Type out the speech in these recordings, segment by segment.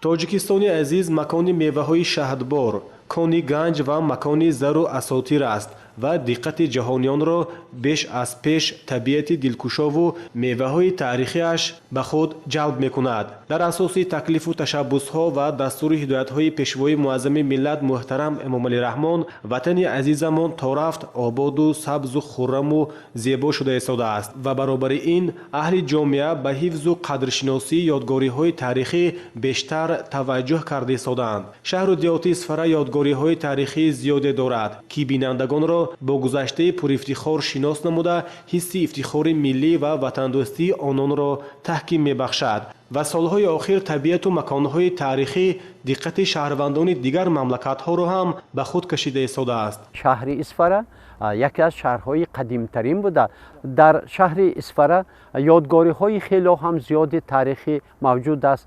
тоҷикистони азиз макони меваҳои шаҳдбор, кони ганҷ ва макони зару асотир аст ва диққати ҷаҳонiyonро беш аз пеш табиати дилкушову меваҳои таърихиаш ба худ ҷалб мекунад. дар асоси таклифу ташаббусҳо ва дастури ҳидоятҳои пешвои муаззами миллат муҳтарам Эмомалӣ Раҳмон, ватани азизамон то рафт ободу сабзу хурраму зебо шуда истодааст ва баробари ин аҳли ҷомеа ба ҳифзу қадршиносии ёдгориҳои таърихӣ бештар таваҷҷӯҳ карда истодаанд. шаҳру диёти Исфара ёдгориҳои таърихии зиёде дорад, ки бинандагонро бо гузаштаи пурифтихор шинос намуда, ҳисси ифтихори миллӣ ва ватандӯстии ононро таҳким мебахшад ва солҳои охир табиату маконҳои таърихӣ диққати шаҳрвандони дигар мамлакатҳоро ҳам ба худ кашида истодааст. шаҳри Исфара яке аз шаҳрҳои қадимтарин буда. дар шаҳри Исфара ёдгориҳои хело ҳам зиёди таърихӣ мавҷуд аст.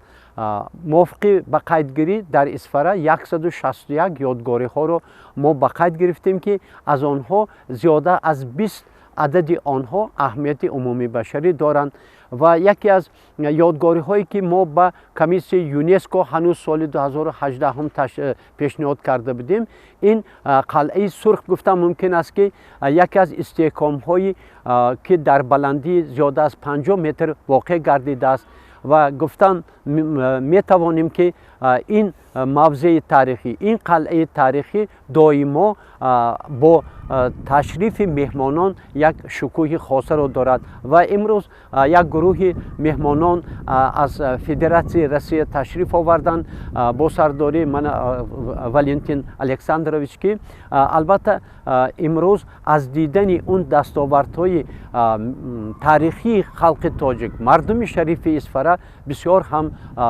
мувофиқи ба қайдгирӣ дар Исфара 161 ёдгориҳоро мо ба қайд гирифтем, ки аз онҳо зиёда аз 20 адади онҳо аҳамияти умумибашарӣ доранд ва яке аз ёдгориҳое ки мо ба комиссияи ЮНЕСКО ҳанӯз соли 2018 пешниҳод карда будем, ин қалъаи Сурх гуфтан мумкин аст, ки яке аз истеҳкомҳои ки дар баландии зиёда аз 50 метр воқеъ гардидааст ва гуфтан метавонем, ки ин мавзеи таърихӣ, ин қалъаи таърихӣ доимо бо ташрифи меҳмонон як шукӯҳи хосаро дорад ва имрӯз як гурӯҳи меҳмонон аз Федератсияи Россия ташриф оварданд бо сардори Валентин Александрович, ки албатта имрӯз аз дидани он дастовардҳои таърихии халқи тоҷик, мардуми шарифи Исфара бисёр ҳам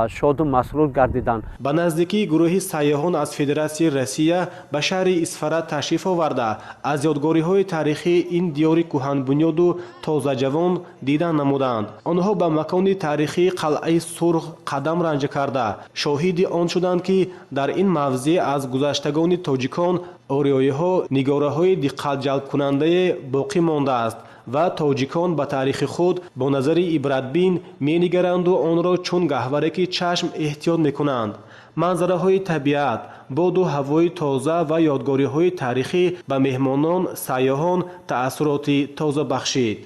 шоду масрур гардиданд. ба наздикии гурӯҳи сайёҳон аз Федератсияи Россия ба шаҳри Исфара ташриф оварда аз ёдгориҳои таърихии ин диёри кӯҳанбунёду тозаҷавон дидан намуданд. онҳо ба макони таърихии қалъаи Сурх қадам ранҷа карда шоҳиди он шуданд, ки дар ин мавзеъ аз гузаштагони тоҷикон ориёиҳо нигораҳои диққатҷалбкунандае боқӣ мондааст ва тоҷикон ба таърихи худ бо назари ибратбин менигаранду онро чун гаҳваре ки чашм эҳтиёт мекунанд. манзараҳои табиат, боду ҳавои тоза ва ёдгориҳои таърихӣ ба меҳмонон сайёҳон таассуроти тоза бахшид.